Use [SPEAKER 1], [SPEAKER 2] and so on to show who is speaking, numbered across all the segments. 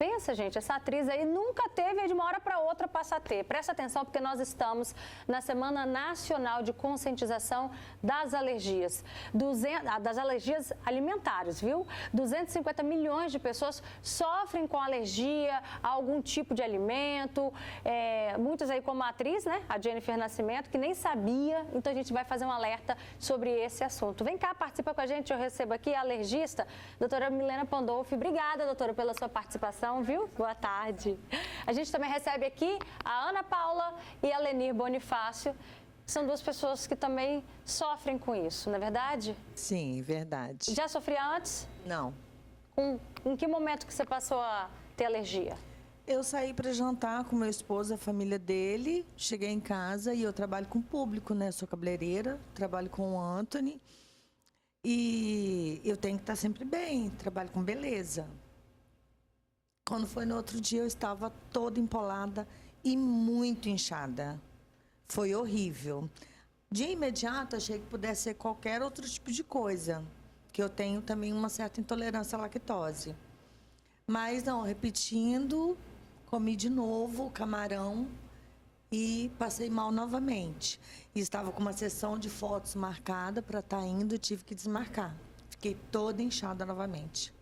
[SPEAKER 1] Pensa, gente, essa atriz aí nunca teve e de uma hora para outra passa a ter. Presta atenção porque nós estamos na Semana Nacional de Conscientização das Alergias. Das alergias alimentares, viu? 250 milhões de pessoas sofrem com alergia a algum tipo de alimento. Muitas aí como a atriz, né? A Jennifer Nascimento, que nem sabia. Então a gente vai fazer um alerta sobre esse assunto. Vem cá, participa com a gente. Eu recebo aqui a alergista, doutora Milena Pandolfi. Obrigada, doutora, pela sua participação. Viu? Boa tarde. A gente também recebe aqui a Ana Paula e a Lenir Bonifácio. São duas pessoas que também sofrem com isso, não é verdade?
[SPEAKER 2] Sim, verdade.
[SPEAKER 1] Já sofria antes?
[SPEAKER 2] Não.
[SPEAKER 1] Em que momento que você passou a ter alergia?
[SPEAKER 2] Eu saí para jantar com meu esposo, a família dele. Cheguei em casa e eu trabalho com público, né? Sou cabeleireira, trabalho com o Anthony. E eu tenho que estar sempre bem, trabalho com beleza. Quando foi no outro dia, eu estava toda empolada e muito inchada. Foi horrível. De imediato, achei que pudesse ser qualquer outro tipo de coisa, que eu tenho também uma certa intolerância à lactose. Mas não, repetindo, comi de novo o camarão e passei mal novamente. E estava com uma sessão de fotos marcada para estar indo e tive que desmarcar. Fiquei toda inchada novamente.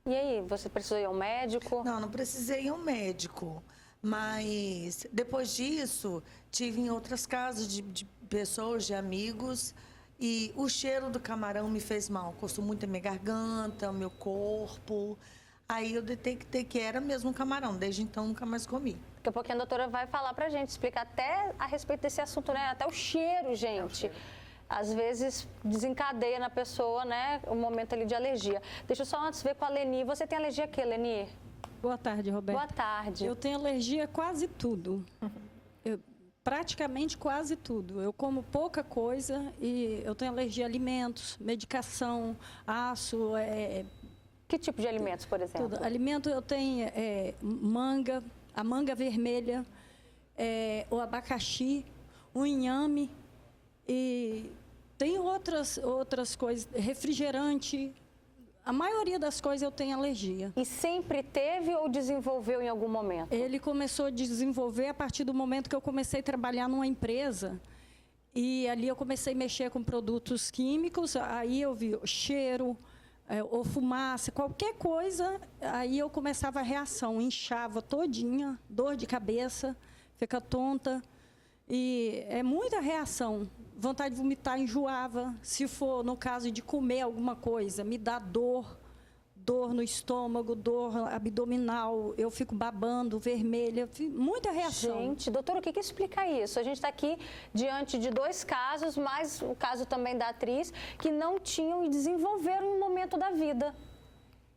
[SPEAKER 1] E aí, você precisou ir ao médico?
[SPEAKER 2] Não, não precisei ir ao médico. Mas depois disso, tive em outras casas de pessoas, de amigos, e o cheiro do camarão me fez mal. Coçou muito a minha garganta, o meu corpo. Aí eu detectei que era mesmo um camarão. Desde então, nunca mais comi. Daqui
[SPEAKER 1] a pouquinho a doutora vai falar pra gente, explicar até a respeito desse assunto, né? Até o cheiro, gente. Às vezes desencadeia na pessoa, né, um momento ali de alergia. Deixa eu só antes ver com a Leni. Você tem alergia a quê, Leni?
[SPEAKER 3] Boa tarde, Roberto.
[SPEAKER 1] Boa tarde.
[SPEAKER 3] Eu tenho alergia a quase tudo. Praticamente quase tudo. Eu como pouca coisa e eu tenho alergia a alimentos, medicação, aço.
[SPEAKER 1] Que tipo de alimentos, por exemplo?
[SPEAKER 3] Tudo. Alimento eu tenho manga, a manga vermelha, o abacaxi, o inhame. E tem outras coisas, refrigerante, a maioria das coisas eu tenho alergia.
[SPEAKER 1] E sempre teve ou desenvolveu em algum momento?
[SPEAKER 3] Ele começou a desenvolver a partir do momento que eu comecei a trabalhar numa empresa. E ali eu comecei a mexer com produtos químicos, aí eu vi cheiro, ou fumaça, qualquer coisa, aí eu começava a reação, inchava todinha, dor de cabeça, fica tonta. E é muita reação, vontade de vomitar, enjoava. Se for no caso de comer alguma coisa, me dá dor no estômago, dor abdominal, eu fico babando, vermelha, muita reação.
[SPEAKER 1] Gente, doutora, o que explica isso? A gente está aqui diante de dois casos, mais o caso também da atriz, que não tinham e desenvolveram em um momento da vida.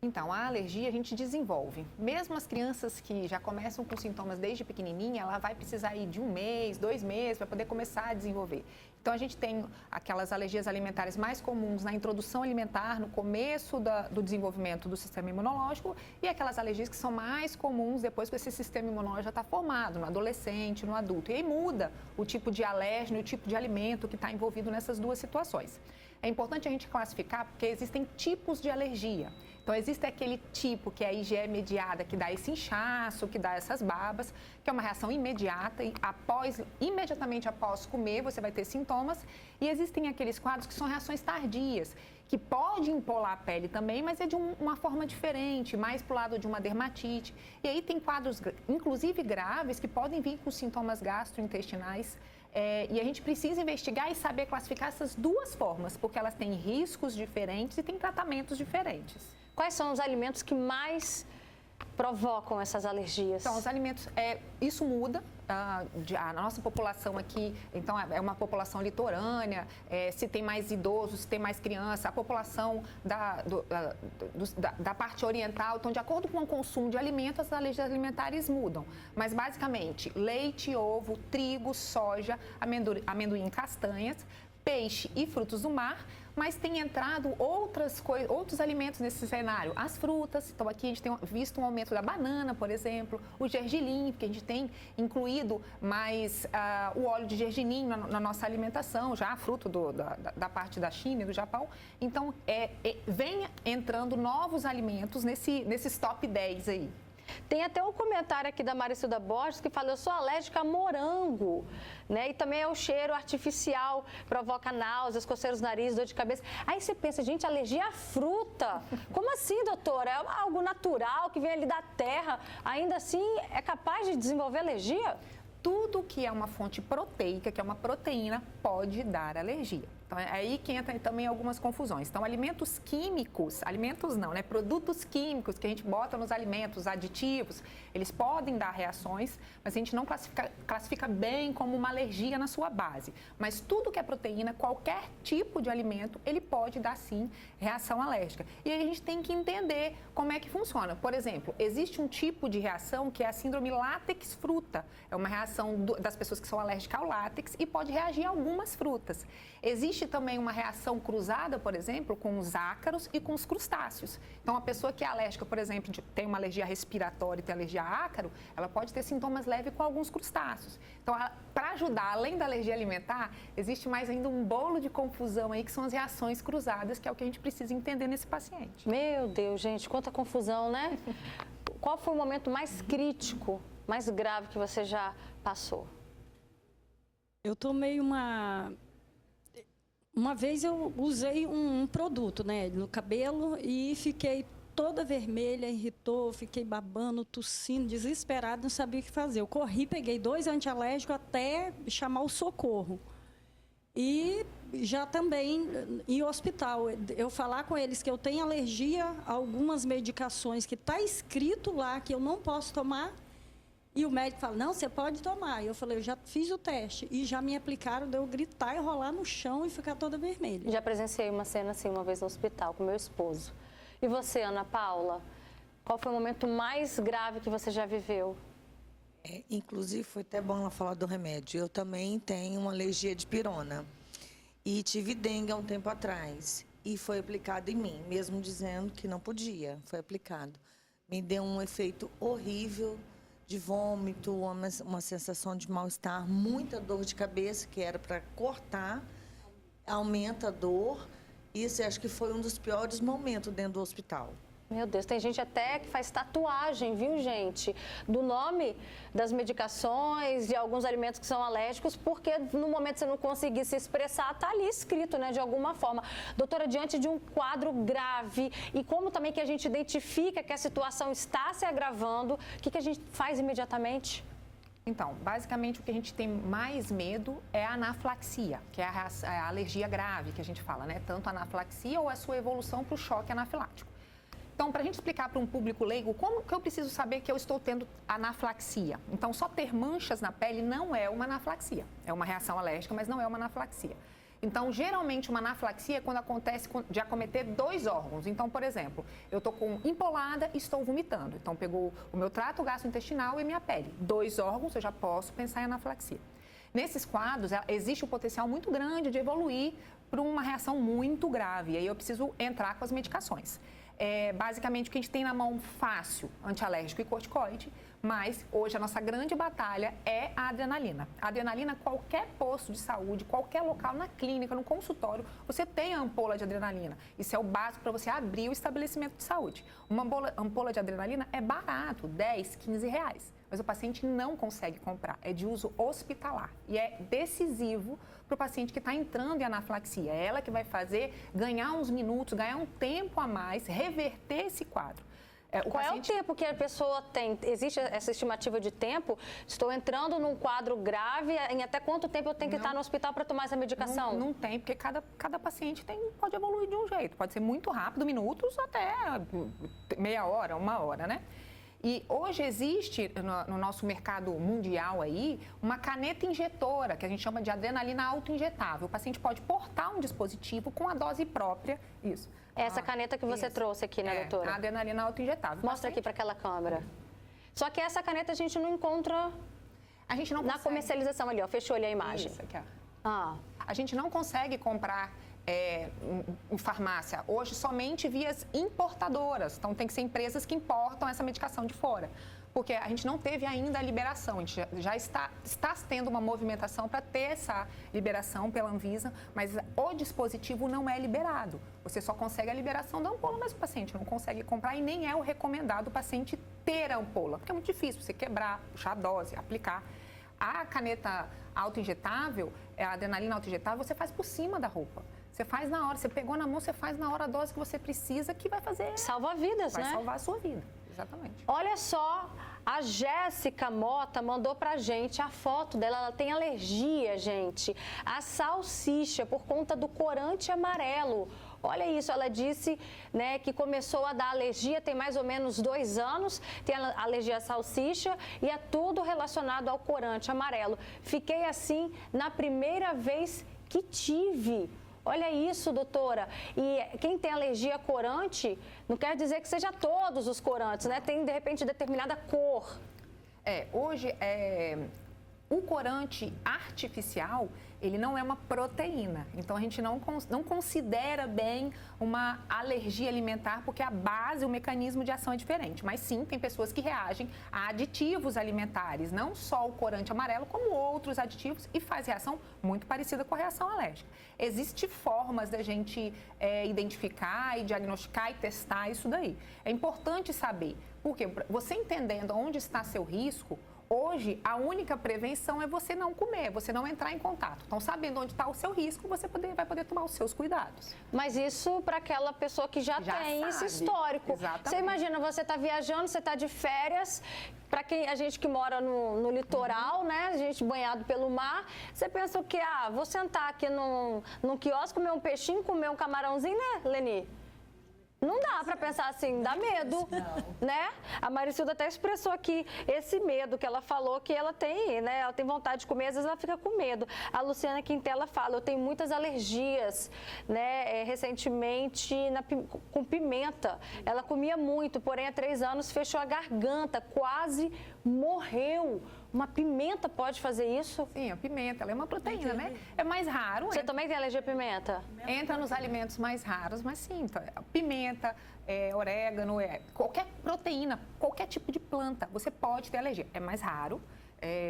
[SPEAKER 4] Então, a alergia a gente desenvolve. Mesmo as crianças que já começam com sintomas desde pequenininha, ela vai precisar ir de 1 mês, 2 meses para poder começar a desenvolver. Então, a gente tem aquelas alergias alimentares mais comuns na introdução alimentar, no começo do desenvolvimento do sistema imunológico, e aquelas alergias que são mais comuns depois que esse sistema imunológico já está formado, no adolescente, no adulto. E aí muda o tipo de alérgeno, o tipo de alimento que está envolvido nessas duas situações. É importante a gente classificar porque existem tipos de alergia. Então, existe aquele tipo que é a IgE mediada, que dá esse inchaço, que dá essas babas, que é uma reação imediata e imediatamente após comer você vai ter sintomas. E existem aqueles quadros que são reações tardias, que pode empolar a pele também, mas é de uma forma diferente, mais para o lado de uma dermatite. E aí tem quadros, inclusive graves, que podem vir com sintomas gastrointestinais. E a gente precisa investigar e saber classificar essas duas formas, porque elas têm riscos diferentes e têm tratamentos diferentes.
[SPEAKER 1] Quais são os alimentos que mais provocam essas alergias?
[SPEAKER 4] Então, os alimentos, isso muda. A nossa população aqui, então, é uma população litorânea, se tem mais idosos, se tem mais criança, a população da parte oriental. Então, de acordo com o consumo de alimentos, as alergias alimentares mudam. Mas, basicamente, leite, ovo, trigo, soja, amendoim, castanhas, peixe e frutos do mar, mas tem entrado outros alimentos nesse cenário. As frutas, então aqui a gente tem visto um aumento da banana, por exemplo, o gergelim, porque a gente tem incluído mais o óleo de gergelim na nossa alimentação, já fruto da parte da China e do Japão. Então, vem entrando novos alimentos nesses top 10 aí.
[SPEAKER 1] Tem até um comentário aqui da Maricilda Borges que fala: eu sou alérgica a morango, né? E também é o cheiro artificial, provoca náuseas, coceiros no nariz, dor de cabeça. Aí você pensa, gente, alergia à fruta. Como assim, doutora? É algo natural que vem ali da terra. Ainda assim, é capaz de desenvolver alergia?
[SPEAKER 4] Tudo que é uma fonte proteica, que é uma proteína, pode dar alergia. Então, é aí que entra também algumas confusões. Então, alimentos químicos, alimentos não, né? Produtos químicos que a gente bota nos alimentos, aditivos, eles podem dar reações, mas a gente não classifica bem como uma alergia na sua base. Mas tudo que é proteína, qualquer tipo de alimento, ele pode dar, sim, reação alérgica. E aí a gente tem que entender como é que funciona. Por exemplo, existe um tipo de reação que é a síndrome látex-fruta. É uma reação das pessoas que são alérgicas ao látex e pode reagir a algumas frutas. Existe também uma reação cruzada, por exemplo, com os ácaros e com os crustáceos. Então, a pessoa que é alérgica, por exemplo, tem uma alergia respiratória e tem alergia a ácaro, ela pode ter sintomas leves com alguns crustáceos. Então, para ajudar, além da alergia alimentar, existe mais ainda um bolo de confusão aí, que são as reações cruzadas, que é o que a gente precisa entender nesse paciente.
[SPEAKER 1] Meu Deus, gente, quanta confusão, né? Qual foi o momento mais crítico, mais grave que você já passou?
[SPEAKER 3] Eu tomei Uma vez eu usei um produto, né, no cabelo e fiquei toda vermelha, irritou, fiquei babando, tossindo, desesperada, não sabia o que fazer. Eu corri, peguei 2 antialérgicos até chamar o socorro. E já também em hospital, eu falar com eles que eu tenho alergia a algumas medicações que está escrito lá que eu não posso tomar. E o médico fala, não, você pode tomar. E eu falei, eu já fiz o teste. E já me aplicaram de eu gritar e rolar no chão e ficar toda vermelha.
[SPEAKER 1] Já presenciei uma cena assim uma vez no hospital com meu esposo. E você, Ana Paula, qual foi o momento mais grave que você já viveu?
[SPEAKER 2] Inclusive, foi até bom ela falar do remédio. Eu também tenho uma alergia de pirona. E tive dengue há um tempo atrás. E foi aplicado em mim, mesmo dizendo que não podia. Foi aplicado. Me deu um efeito horrível de vômito, uma sensação de mal-estar, muita dor de cabeça, que era para cortar, aumenta a dor. Isso acho que foi um dos piores momentos dentro do hospital.
[SPEAKER 1] Meu Deus, tem gente até que faz tatuagem, viu, gente? Do nome das medicações, de alguns alimentos que são alérgicos, porque no momento que você não conseguir se expressar, tá ali escrito, né, de alguma forma. Doutora, diante de um quadro grave, e como também que a gente identifica que a situação está se agravando, o que a gente faz imediatamente?
[SPEAKER 4] Então, basicamente o que a gente tem mais medo é a anafilaxia, que é a alergia grave que a gente fala, né? Tanto a anafilaxia ou a sua evolução para o choque anafilático. Então, para a gente explicar para um público leigo, como que eu preciso saber que eu estou tendo anafilaxia? Então, só ter manchas na pele não é uma anafilaxia. É uma reação alérgica, mas não é uma anafilaxia. Então, geralmente, uma anafilaxia é quando acontece de acometer 2 órgãos. Então, por exemplo, eu estou com empolada e estou vomitando. Então, pegou o meu trato gastrointestinal e minha pele. 2 órgãos, eu já posso pensar em anafilaxia. Nesses quadros, existe um potencial muito grande de evoluir para uma reação muito grave. E aí eu preciso entrar com as medicações. Basicamente, o que a gente tem na mão fácil, antialérgico e corticoide, mas hoje a nossa grande batalha é a adrenalina. A adrenalina, qualquer posto de saúde, qualquer local, na clínica, no consultório, você tem a ampola de adrenalina. Isso é o básico para você abrir o estabelecimento de saúde. Uma ampola de adrenalina é barato, 10, 15 reais. Mas o paciente não consegue comprar, é de uso hospitalar e é decisivo para o paciente que está entrando em anafilaxia. É ela que vai fazer ganhar uns minutos, ganhar um tempo a mais, reverter esse quadro.
[SPEAKER 1] Qual é o tempo que a pessoa tem? Existe essa estimativa de tempo? Estou entrando num quadro grave, em até quanto tempo eu tenho que estar no hospital para tomar essa medicação?
[SPEAKER 4] Não tem, porque cada paciente pode evoluir de um jeito. Pode ser muito rápido, minutos até meia hora, 1 hora, né? E hoje existe no nosso mercado mundial aí uma caneta injetora, que a gente chama de adrenalina autoinjetável. O paciente pode portar um dispositivo com a dose própria, isso.
[SPEAKER 1] Essa caneta que você trouxe aqui, né, doutora?
[SPEAKER 4] A adrenalina autoinjetável.
[SPEAKER 1] Mostra aqui para aquela câmera. Só que essa caneta a gente não encontra na comercialização ali, ó. Fechou ali a imagem.
[SPEAKER 4] Isso aqui, ó. A gente não consegue comprar em farmácia hoje somente via importadoras. Então, tem que ser empresas que importam essa medicação de fora. porque a gente não teve ainda a liberação, a gente já está tendo uma movimentação para ter essa liberação pela Anvisa, mas o dispositivo não é liberado. Você só consegue a liberação da ampola, mas o paciente não consegue comprar e nem é o recomendado o paciente ter a ampola, porque é muito difícil você quebrar, puxar a dose, aplicar. A caneta autoinjetável, a adrenalina autoinjetável, você faz por cima da roupa. Você faz na hora, você pegou na mão, você faz na hora a dose que você precisa, que vai fazer...
[SPEAKER 1] Salva vidas, né?
[SPEAKER 4] Vai salvar a sua vida. Exatamente.
[SPEAKER 1] Olha só, a Jéssica Mota mandou pra gente a foto dela. Ela tem alergia, gente, a salsicha por conta do corante amarelo. Olha isso, ela disse, né, que começou a dar alergia tem mais ou menos 2 anos, tem alergia à salsicha e é tudo relacionado ao corante amarelo. Fiquei assim na primeira vez que tive. Olha isso, doutora. E quem tem alergia a corante, não quer dizer que seja todos os corantes, né? Tem, de repente, determinada cor.
[SPEAKER 4] Hoje, o corante artificial, ele não é uma proteína. Então, a gente não considera bem uma alergia alimentar, porque a base, o mecanismo de ação é diferente. Mas sim, tem pessoas que reagem a aditivos alimentares, não só o corante amarelo, como outros aditivos, e faz reação muito parecida com a reação alérgica. Existem formas da gente identificar e diagnosticar e testar isso daí. É importante saber, porque você entendendo onde está seu risco, hoje, a única prevenção é você não comer, você não entrar em contato. Então, sabendo onde está o seu risco, você vai poder tomar os seus cuidados.
[SPEAKER 1] Mas isso para aquela pessoa que já tem
[SPEAKER 4] sabe.
[SPEAKER 1] esse histórico.
[SPEAKER 4] Exatamente.
[SPEAKER 1] Você imagina, você está viajando, você está de férias, para a gente que mora no litoral, né, a gente banhado pelo mar, você pensa o quê? Vou sentar aqui num quiosque, comer um peixinho, comer um camarãozinho, né, Leni? Não dá para pensar assim, dá medo, né? A Maricilda até expressou aqui esse medo que ela falou que ela tem, né? Ela tem vontade de comer, às vezes ela fica com medo. A Luciana Quintela fala, eu tenho muitas alergias, né? Recentemente com pimenta. Ela comia muito, porém há 3 anos fechou a garganta, quase morreu. Uma pimenta pode fazer isso?
[SPEAKER 4] Sim, a pimenta, ela é uma proteína, né? É mais raro.
[SPEAKER 1] Você também tem alergia à pimenta?
[SPEAKER 4] Entra nos alimentos mais raros, mas sim, pimenta, orégano, qualquer proteína, qualquer tipo de planta, você pode ter alergia. É mais raro.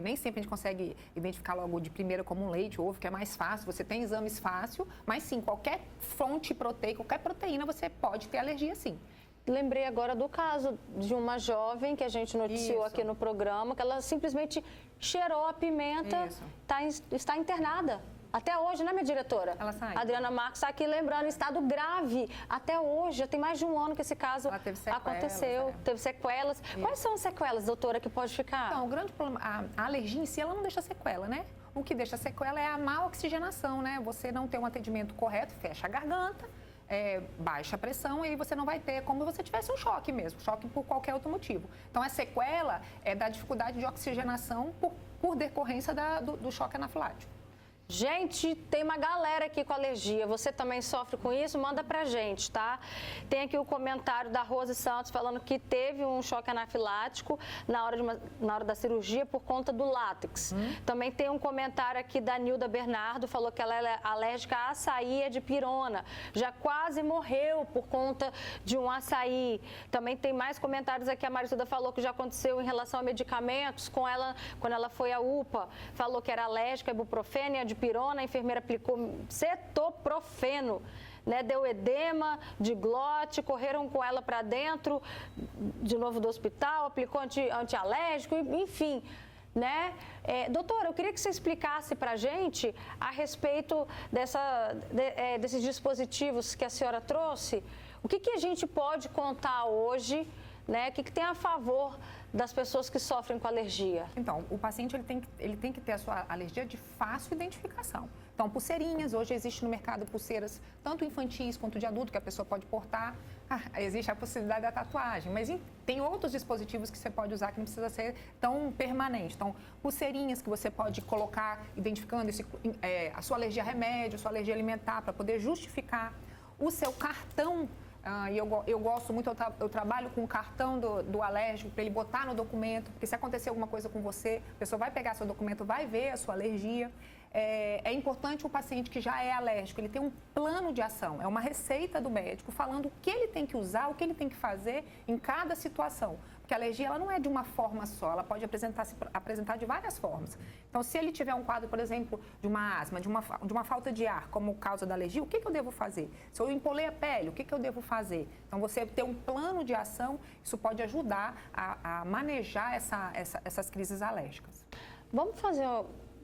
[SPEAKER 4] Nem sempre a gente consegue identificar logo de primeira como um leite, ovo, que é mais fácil, você tem exames fácil, mas sim, qualquer fonte proteica, qualquer proteína, você pode ter alergia sim.
[SPEAKER 1] Lembrei agora do caso de uma jovem que a gente noticiou aqui no programa, que ela simplesmente cheirou a pimenta, está internada. Até hoje, né, minha diretora?
[SPEAKER 4] Ela saiu.
[SPEAKER 1] Adriana Marques está aqui lembrando, em estado grave. Até hoje, já tem mais de 1 ano que esse caso aconteceu. Teve sequelas. Quais são as sequelas, doutora, que pode ficar?
[SPEAKER 4] Então, o grande problema, a alergia em si, ela não deixa sequela, né? O que deixa sequela é a má oxigenação, né? Você não ter um atendimento correto, fecha a garganta, baixa a pressão e aí você não vai ter, como se você tivesse um choque mesmo, choque por qualquer outro motivo. Então, a sequela é da dificuldade de oxigenação por decorrência do choque anafilático.
[SPEAKER 1] Gente, tem uma galera aqui com alergia. Você também sofre com isso? Manda pra gente, tá? Tem aqui o comentário da Rose Santos falando que teve um choque anafilático na hora da cirurgia por conta do látex. Também tem um comentário aqui da Nilda Bernardo, falou que ela é alérgica a açaí e a dipirona. Já quase morreu por conta de um açaí. Também tem mais comentários aqui. A Maricilda falou que já aconteceu em relação a medicamentos com ela, quando ela foi à UPA. Falou que era alérgica a ibuprofeno e a dipirona, a enfermeira aplicou cetoprofeno, né? Deu edema de glote, correram com ela para dentro de novo do hospital, aplicou antialérgico, enfim, né? Doutora, eu queria que você explicasse para a gente a respeito desses dispositivos que a senhora trouxe. O que a gente pode contar hoje, né? O que tem a favor das pessoas que sofrem com alergia?
[SPEAKER 4] Então, o paciente ele tem que ter a sua alergia de fácil identificação. Então, pulseirinhas, hoje existe no mercado pulseiras tanto infantis quanto de adulto que a pessoa pode portar. Existe a possibilidade da tatuagem, mas tem outros dispositivos que você pode usar que não precisa ser tão permanente. Então, pulseirinhas que você pode colocar identificando a sua alergia a remédio, a sua alergia alimentar, para poder justificar o seu cartão. E eu gosto muito, eu trabalho com o cartão do alérgico para ele botar no documento, porque se acontecer alguma coisa com você, a pessoa vai pegar seu documento, vai ver a sua alergia. É importante o paciente que já é alérgico, ele tem um plano de ação, é uma receita do médico falando o que ele tem que usar, o que ele tem que fazer em cada situação. Porque a alergia ela não é de uma forma só, ela pode apresentar de várias formas. Então, se ele tiver um quadro, por exemplo, de uma asma, de uma falta de ar, como causa da alergia, o que eu devo fazer? Se eu empolei a pele, o que eu devo fazer? Então, você ter um plano de ação, isso pode ajudar a manejar essas crises alérgicas.
[SPEAKER 1] Vamos fazer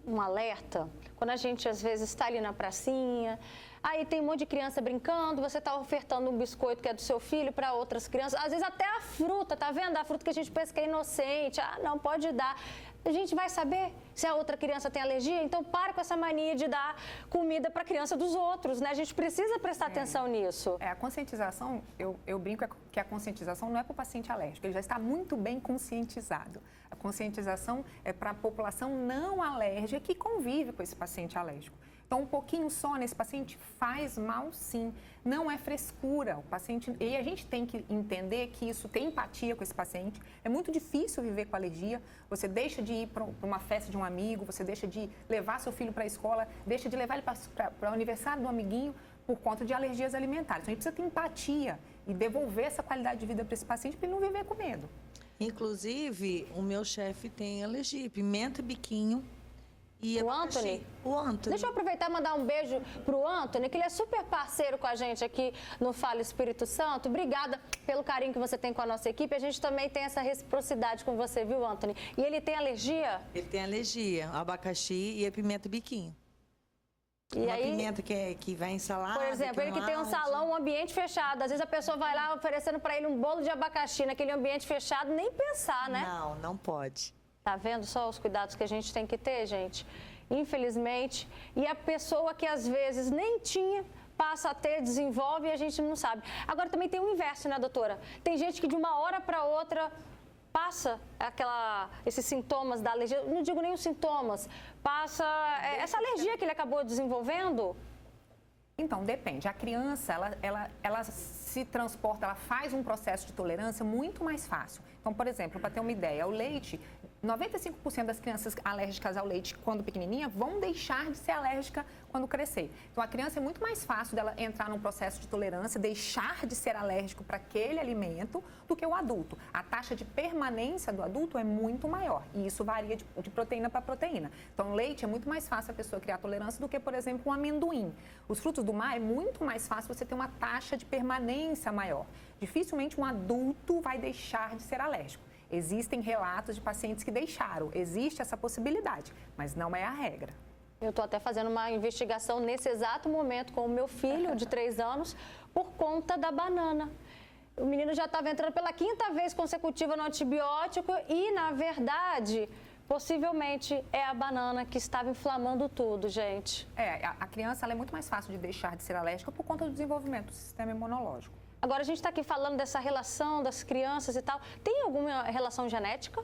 [SPEAKER 1] um alerta? Quando a gente, às vezes, está ali na pracinha, aí tem um monte de criança brincando, você está ofertando um biscoito que é do seu filho para outras crianças, às vezes até a fruta, tá vendo? A fruta que a gente pensa que é inocente, não pode dar. A gente vai saber se a outra criança tem alergia? Então, para com essa mania de dar comida para a criança dos outros, né? A gente precisa prestar atenção nisso.
[SPEAKER 4] A conscientização, eu brinco que a conscientização não é para o paciente alérgico, ele já está muito bem conscientizado. A conscientização é para a população não alérgica que convive com esse paciente alérgico. Então, um pouquinho só nesse paciente faz mal, sim. Não é frescura. O paciente... E a gente tem que entender que isso tem empatia com esse paciente. É muito difícil viver com alergia. Você deixa de ir para uma festa de um amigo, você deixa de levar seu filho para a escola, deixa de levar ele para o aniversário do amiguinho por conta de alergias alimentares. Então, a gente precisa ter empatia e devolver essa qualidade de vida para esse paciente para ele não viver com medo.
[SPEAKER 2] Inclusive, o meu chefe tem alergia, pimenta, biquinho.
[SPEAKER 1] E o Anthony?
[SPEAKER 2] O Anthony.
[SPEAKER 1] Deixa eu aproveitar e mandar um beijo pro Anthony, que ele é super parceiro com a gente aqui no Fala Espírito Santo. Obrigada pelo carinho que você tem com a nossa equipe. A gente também tem essa reciprocidade com você, viu, Anthony? E ele tem alergia?
[SPEAKER 2] Ele tem alergia, abacaxi e a pimenta biquinho.
[SPEAKER 1] E
[SPEAKER 2] uma
[SPEAKER 1] aí,
[SPEAKER 2] pimenta que vai em salada.
[SPEAKER 1] por exemplo, ele que tem um salão, um ambiente fechado. Às vezes a pessoa vai lá oferecendo para ele um bolo de abacaxi naquele ambiente fechado, nem pensar, né?
[SPEAKER 2] Não pode.
[SPEAKER 1] Tá vendo só os cuidados que a gente tem que ter, gente? Infelizmente. E a pessoa que às vezes nem tinha, passa a ter, desenvolve e a gente não sabe. Agora também tem o inverso, né, doutora? Tem gente que de uma hora para outra passa esses sintomas da alergia, não digo nem os sintomas, passa essa alergia que ele acabou desenvolvendo.
[SPEAKER 4] Então, depende. A criança, ela se transporta, ela faz um processo de tolerância muito mais fácil. Então, por exemplo, para ter uma ideia, o leite, 95% das crianças alérgicas ao leite quando pequenininha vão deixar de ser alérgica quando crescer. Então, a criança é muito mais fácil dela entrar num processo de tolerância, deixar de ser alérgico para aquele alimento do que o adulto. A taxa de permanência do adulto é muito maior e isso varia de proteína para proteína. Então, o leite é muito mais fácil a pessoa criar tolerância do que, por exemplo, um amendoim. Os frutos do mar é muito mais fácil você ter uma taxa de permanência maior. Dificilmente um adulto vai deixar de ser alérgico. Existem relatos de pacientes que deixaram, existe essa possibilidade, mas não é a regra.
[SPEAKER 1] Eu estou até fazendo uma investigação nesse exato momento com o meu filho de 3 anos por conta da banana. O menino já estava entrando pela 5ª vez consecutiva no antibiótico e, na verdade, possivelmente é a banana que estava inflamando tudo, gente.
[SPEAKER 4] A criança ela é muito mais fácil de deixar de ser alérgica por conta do desenvolvimento do sistema imunológico.
[SPEAKER 1] Agora, a gente está aqui falando dessa relação das crianças e tal. Tem alguma relação genética?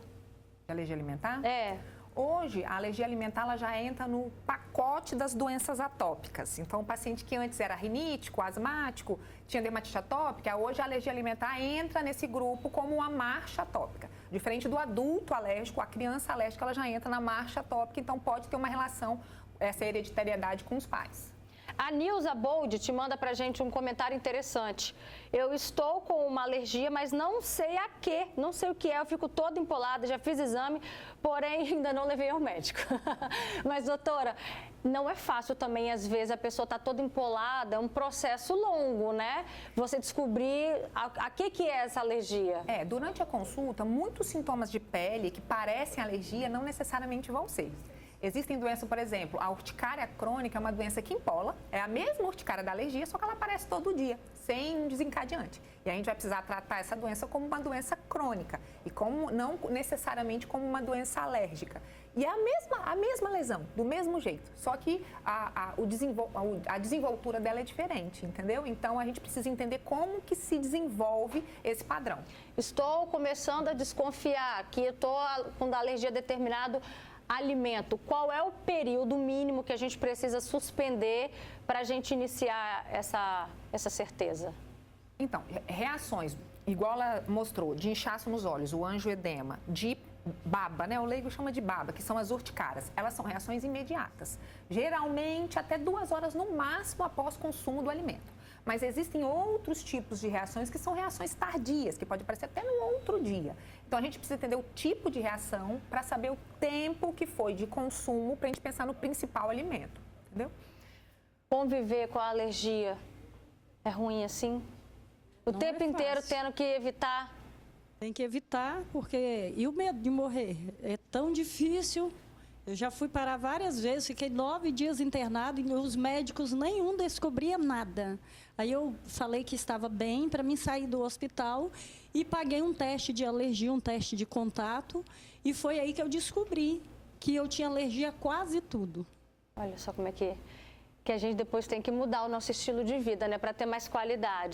[SPEAKER 4] De alergia alimentar?
[SPEAKER 1] É.
[SPEAKER 4] Hoje, a alergia alimentar ela já entra no pacote das doenças atópicas. Então, o paciente que antes era rinítico, asmático, tinha dermatite atópica, hoje a alergia alimentar entra nesse grupo como uma marcha atópica. Diferente do adulto alérgico, a criança alérgica ela já entra na marcha atópica, então pode ter uma relação, essa hereditariedade com os pais.
[SPEAKER 1] A Nilza Bold te manda pra gente um comentário interessante. Eu estou com uma alergia, mas não sei a quê, não sei o que é, eu fico toda empolada, já fiz exame, porém ainda não levei ao médico. Mas, doutora, não é fácil também, às vezes, a pessoa tá toda empolada, é um processo longo, né? Você descobrir a que é essa alergia.
[SPEAKER 4] Durante a consulta, muitos sintomas de pele que parecem alergia não necessariamente vão ser. Existem doenças, por exemplo, a urticária crônica é uma doença que empola, é a mesma urticária da alergia, só que ela aparece todo dia, sem desencadeante. E a gente vai precisar tratar essa doença como uma doença crônica e não necessariamente como uma doença alérgica. E é a mesma lesão, do mesmo jeito, só que a desenvoltura dela é diferente, entendeu? Então, a gente precisa entender como que se desenvolve esse padrão.
[SPEAKER 1] Estou começando a desconfiar que eu estou com alergia a determinado alimento. Qual é o período mínimo que a gente precisa suspender para a gente iniciar essa certeza?
[SPEAKER 4] Então, reações, igual ela mostrou, de inchaço nos olhos, o angioedema, de baba, né? O leigo chama de baba, que são as urticárias. Elas são reações imediatas. Geralmente, até 2 horas no máximo após consumo do alimento. Mas existem outros tipos de reações que são reações tardias, que pode aparecer até no outro dia. Então, a gente precisa entender o tipo de reação para saber o tempo que foi de consumo para a gente pensar no principal alimento, entendeu?
[SPEAKER 1] Conviver com a alergia é ruim assim? O
[SPEAKER 3] Não
[SPEAKER 1] tempo
[SPEAKER 3] é
[SPEAKER 1] inteiro
[SPEAKER 3] fácil.
[SPEAKER 1] tendo que evitar.
[SPEAKER 3] Tem que evitar, porque... E o medo de morrer? É tão difícil. Eu já fui parar várias vezes, fiquei 9 dias internado e os médicos, nenhum descobria nada. Aí eu falei que estava bem para mim sair do hospital e paguei um teste de alergia, um teste de contato. E foi aí que eu descobri que eu tinha alergia a quase tudo.
[SPEAKER 1] Olha só como é que a gente depois tem que mudar o nosso estilo de vida, né, para ter mais qualidade.